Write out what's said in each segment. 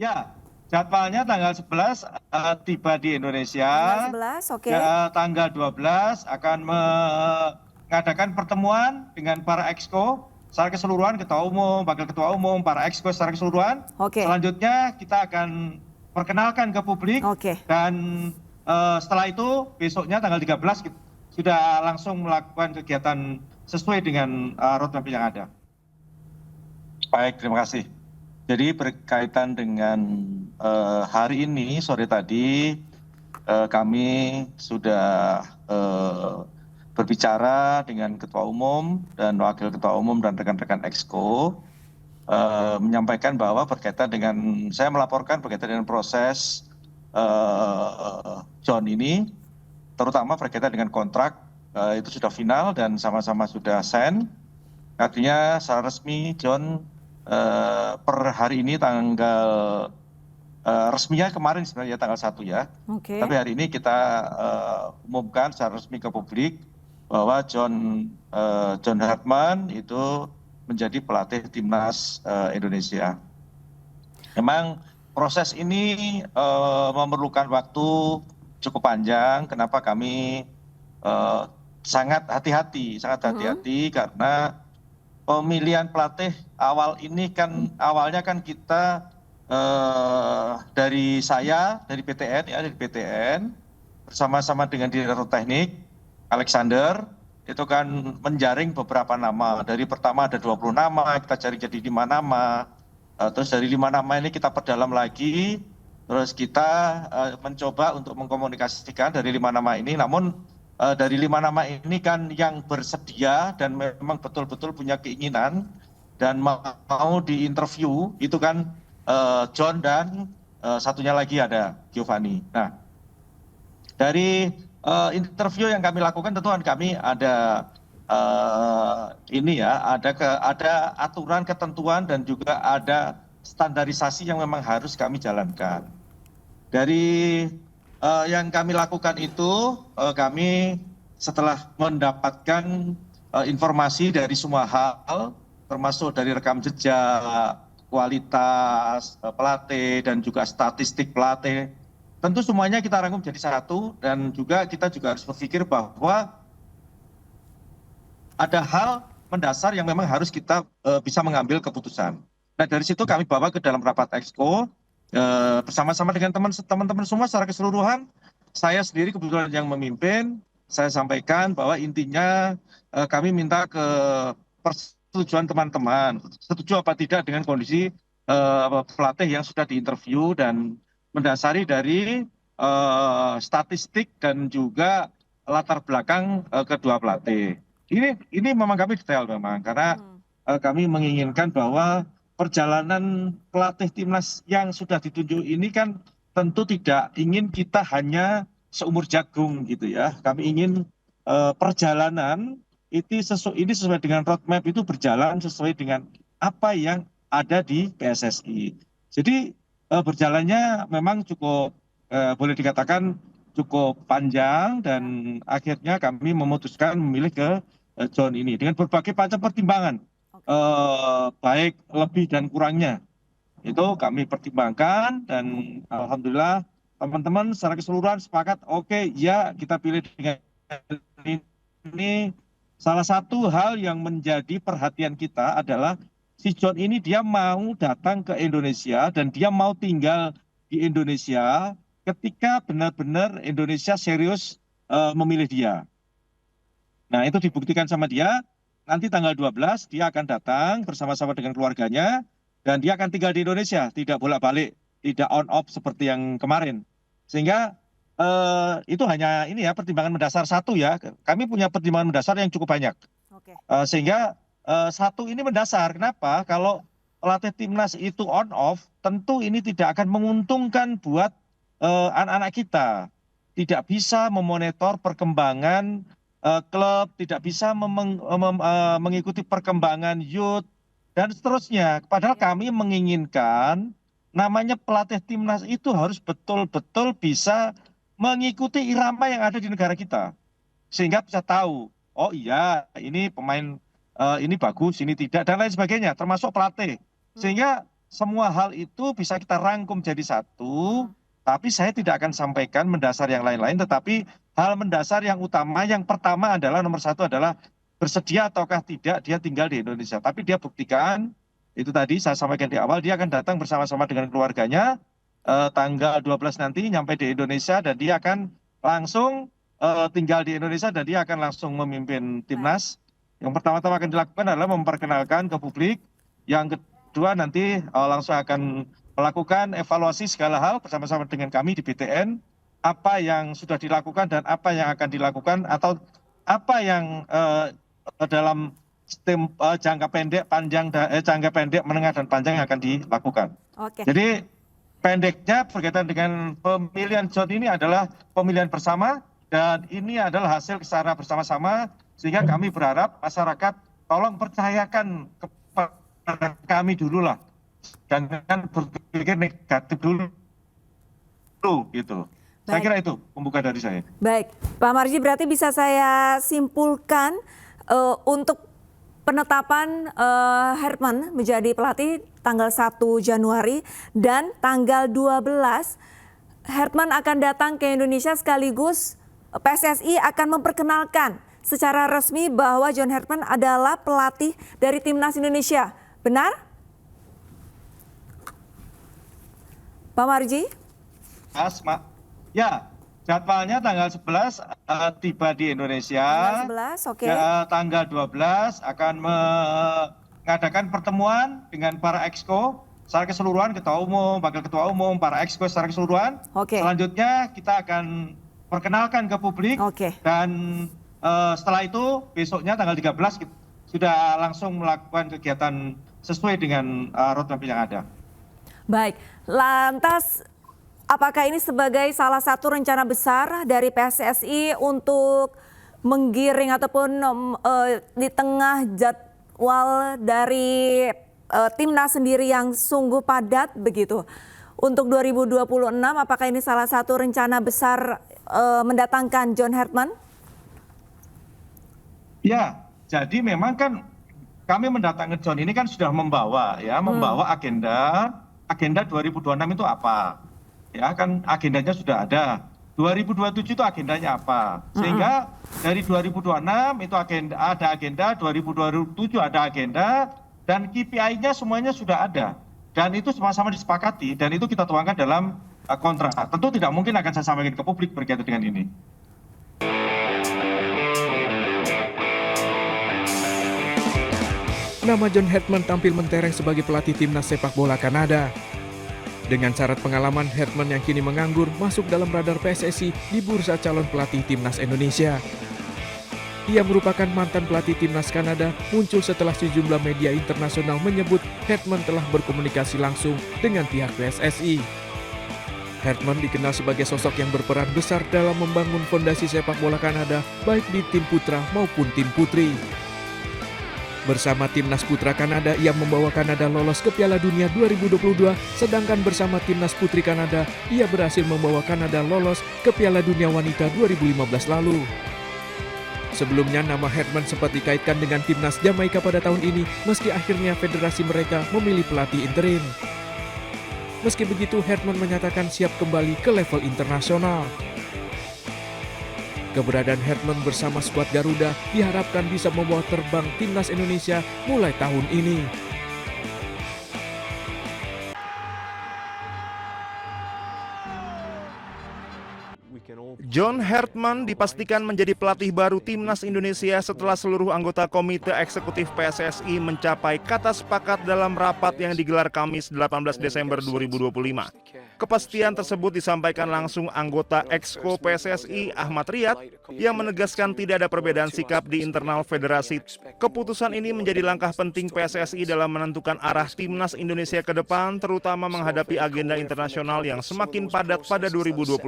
Ya, jadwalnya tanggal 11 tiba di Indonesia. Tanggal 11, oke. Ya, tanggal 12 akan mengadakan pertemuan dengan para exco secara keseluruhan, ketua umum, wakil ketua umum, para exco secara keseluruhan. Oke. Selanjutnya kita akan perkenalkan ke publik Oke. dan setelah itu besoknya tanggal 13 sudah langsung melakukan kegiatan sesuai dengan roadmap yang ada. Baik, terima kasih. Jadi berkaitan dengan hari ini sore tadi kami sudah berbicara dengan Ketua Umum dan Wakil Ketua Umum dan rekan-rekan Exco menyampaikan bahwa berkaitan dengan saya melaporkan berkaitan dengan proses John ini, terutama berkaitan dengan kontrak itu sudah final dan sama-sama sudah sign. Artinya secara resmi John per hari ini tanggal resminya kemarin sebenarnya tanggal 1 ya. Oke. Tapi hari ini kita umumkan secara resmi ke publik bahwa John Hartman itu menjadi pelatih timnas Indonesia. Memang proses ini memerlukan waktu cukup panjang. Kenapa kami sangat hati-hati karena pemilihan pelatih awal ini kan awalnya kan kita dari saya dari PTN ya dari PTN bersama-sama dengan Direktur Teknik Alexander itu kan menjaring beberapa nama. Dari pertama ada 20 nama, kita cari jadi 5 nama. Terus dari 5 nama ini kita perdalam lagi, terus kita mencoba untuk mengkomunikasikan dari 5 nama ini. Namun dari 5 nama ini kan yang bersedia dan memang betul-betul punya keinginan dan mau diinterview itu kan John dan satunya lagi ada Giovanni. Nah, dari interview yang kami lakukan tentu kan kami ada ini ya, ada aturan ketentuan dan juga ada standarisasi yang memang harus kami jalankan. Dari yang kami lakukan itu, kami setelah mendapatkan informasi dari semua hal, termasuk dari rekam jejak, kualitas pelatih dan juga statistik pelatih, tentu semuanya kita rangkum jadi satu dan juga kita juga harus berpikir bahwa ada hal mendasar yang memang harus kita bisa mengambil keputusan. Nah dari situ kami bawa ke dalam rapat exco bersama-sama dengan teman-teman semua secara keseluruhan. Saya sendiri kebetulan yang memimpin. Saya sampaikan bahwa intinya kami minta ke persetujuan teman-teman, setuju apa tidak dengan kondisi pelatih yang sudah diinterview dan mendasari dari statistik dan juga latar belakang kedua pelatih. Ini memang kami detail memang karena kami menginginkan bahwa perjalanan pelatih timnas yang sudah ditunjuk ini kan tentu tidak ingin kita hanya seumur jagung gitu ya. Kami ingin perjalanan ini sesuai dengan roadmap itu berjalan sesuai dengan apa yang ada di PSSI. Jadi berjalannya memang cukup boleh dikatakan cukup panjang dan akhirnya kami memutuskan memilih ke John ini dengan berbagai macam pertimbangan baik lebih dan kurangnya itu kami pertimbangkan dan alhamdulillah teman-teman secara keseluruhan sepakat oke, ya kita pilih dengan ini. Salah satu hal yang menjadi perhatian kita adalah si John ini dia mau datang ke Indonesia dan dia mau tinggal di Indonesia ketika benar-benar Indonesia serius memilih dia. Nah, itu dibuktikan sama dia. Nanti tanggal 12 dia akan datang bersama-sama dengan keluarganya dan dia akan tinggal di Indonesia, tidak bolak-balik, tidak on off seperti yang kemarin. Sehingga itu hanya ini ya pertimbangan mendasar satu ya. Kami punya pertimbangan mendasar yang cukup banyak. Oke. Sehingga satu ini mendasar. Kenapa? Kalau pelatih timnas itu on off, tentu ini tidak akan menguntungkan buat anak-anak kita. Tidak bisa memonitor perkembangan klub, tidak bisa mengikuti perkembangan youth dan seterusnya. Padahal kami menginginkan namanya pelatih timnas itu harus betul-betul bisa mengikuti irama yang ada di negara kita. Sehingga bisa tahu, oh iya ini pemain ini bagus, ini tidak, dan lain sebagainya, termasuk pelatih. Sehingga semua hal itu bisa kita rangkum jadi satu, tapi saya tidak akan sampaikan mendasar yang lain-lain, tetapi hal mendasar yang utama, yang pertama adalah nomor satu adalah bersedia ataukah tidak dia tinggal di Indonesia. Tapi dia buktikan, itu tadi saya sampaikan di awal, dia akan datang bersama-sama dengan keluarganya tanggal 12 nanti nyampe di Indonesia dan dia akan langsung tinggal di Indonesia dan dia akan langsung memimpin timnas. Yang pertama-tama akan dilakukan adalah memperkenalkan ke publik. Yang kedua nanti langsung akan melakukan evaluasi segala hal bersama-sama dengan kami di BTN, apa yang sudah dilakukan dan apa yang akan dilakukan atau apa yang dalam sistem jangka pendek, jangka pendek, menengah dan panjang yang akan dilakukan. Oke. Jadi pendeknya berkaitan dengan pemilihan John ini adalah pemilihan bersama dan ini adalah hasil secara bersama-sama sehingga kami berharap masyarakat tolong percayakan kepada kami dulu lah, jangan berpikir negatif dulu gitu. Baik. Saya kira itu pembuka dari saya. Baik, Pak Marji, berarti bisa saya simpulkan untuk penetapan Herman menjadi pelatih tanggal 1 Januari dan tanggal 12 Herman akan datang ke Indonesia sekaligus PSSI akan memperkenalkan secara resmi bahwa John Herman adalah pelatih dari Timnas Indonesia. Benar? Pak Marji? Ya, jadwalnya tanggal 11 tiba di Indonesia. Tanggal 11, oke. Tanggal 12 akan mengadakan pertemuan dengan para exco secara keseluruhan, ketua umum, wakil ketua umum, para exco secara keseluruhan. Oke. Selanjutnya kita akan perkenalkan ke publik. Oke. Dan setelah itu besoknya tanggal 13 kita sudah langsung melakukan kegiatan sesuai dengan roadmap yang ada. Baik, lantas apakah ini sebagai salah satu rencana besar dari PSSI untuk menggiring ataupun di tengah jadwal dari timnas sendiri yang sungguh padat begitu? Untuk 2026, apakah ini salah satu rencana besar mendatangkan John Herman? Ya, jadi memang kan kami mendatangkan John ini kan sudah membawa agenda 2026 itu apa? Ya kan agendanya sudah ada. 2027 itu agendanya apa? Sehingga dari 2026 itu ada agenda, 2027 ada agenda, dan KPI-nya semuanya sudah ada. Dan itu sama-sama disepakati dan itu kita tuangkan dalam kontrak. Tentu tidak mungkin akan saya sampaikan ke publik berkaitan dengan ini. Nama John Herman tampil mentereng sebagai pelatih timnas sepak bola Kanada. Dengan syarat pengalaman, Herman yang kini menganggur masuk dalam radar PSSI di bursa calon pelatih timnas Indonesia. Ia merupakan mantan pelatih timnas Kanada, muncul setelah sejumlah media internasional menyebut Herman telah berkomunikasi langsung dengan pihak PSSI. Herman dikenal sebagai sosok yang berperan besar dalam membangun fondasi sepak bola Kanada, baik di tim putra maupun tim putri. Bersama timnas putra Kanada, ia membawa Kanada lolos ke Piala Dunia 2022, sedangkan bersama timnas putri Kanada, ia berhasil membawa Kanada lolos ke Piala Dunia Wanita 2015 lalu. Sebelumnya, nama Herman sempat dikaitkan dengan timnas Jamaika pada tahun ini, meski akhirnya federasi mereka memilih pelatih interim. Meski begitu, Herman menyatakan siap kembali ke level internasional. Keberadaan Herman bersama skuad Garuda diharapkan bisa membawa terbang timnas Indonesia mulai tahun ini. John Herman dipastikan menjadi pelatih baru timnas Indonesia setelah seluruh anggota Komite Eksekutif PSSI mencapai kata sepakat dalam rapat yang digelar Kamis 18 Desember 2025. Kepastian tersebut disampaikan langsung anggota Exco PSSI Ahmad Riyad yang menegaskan tidak ada perbedaan sikap di internal federasi. Keputusan ini menjadi langkah penting PSSI dalam menentukan arah timnas Indonesia ke depan, terutama menghadapi agenda internasional yang semakin padat pada 2026.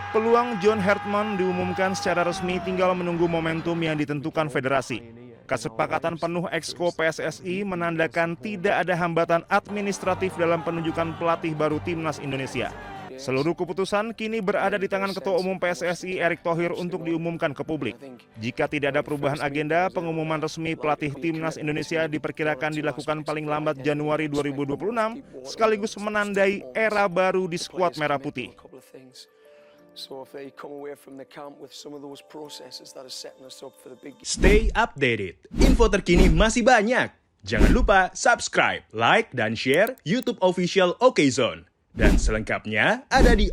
Peluang John Herman diumumkan secara resmi, tinggal menunggu momentum yang ditentukan federasi. Kesepakatan penuh Exco PSSI menandakan tidak ada hambatan administratif dalam penunjukan pelatih baru timnas Indonesia. Seluruh keputusan kini berada di tangan Ketua Umum PSSI Erick Thohir untuk diumumkan ke publik. Jika tidak ada perubahan agenda, pengumuman resmi pelatih Timnas Indonesia diperkirakan dilakukan paling lambat Januari 2026, sekaligus menandai era baru di skuad Merah Putih. Stay updated. Info terkini masih banyak. Jangan lupa subscribe, like, dan share YouTube official OKZone. Dan selengkapnya ada di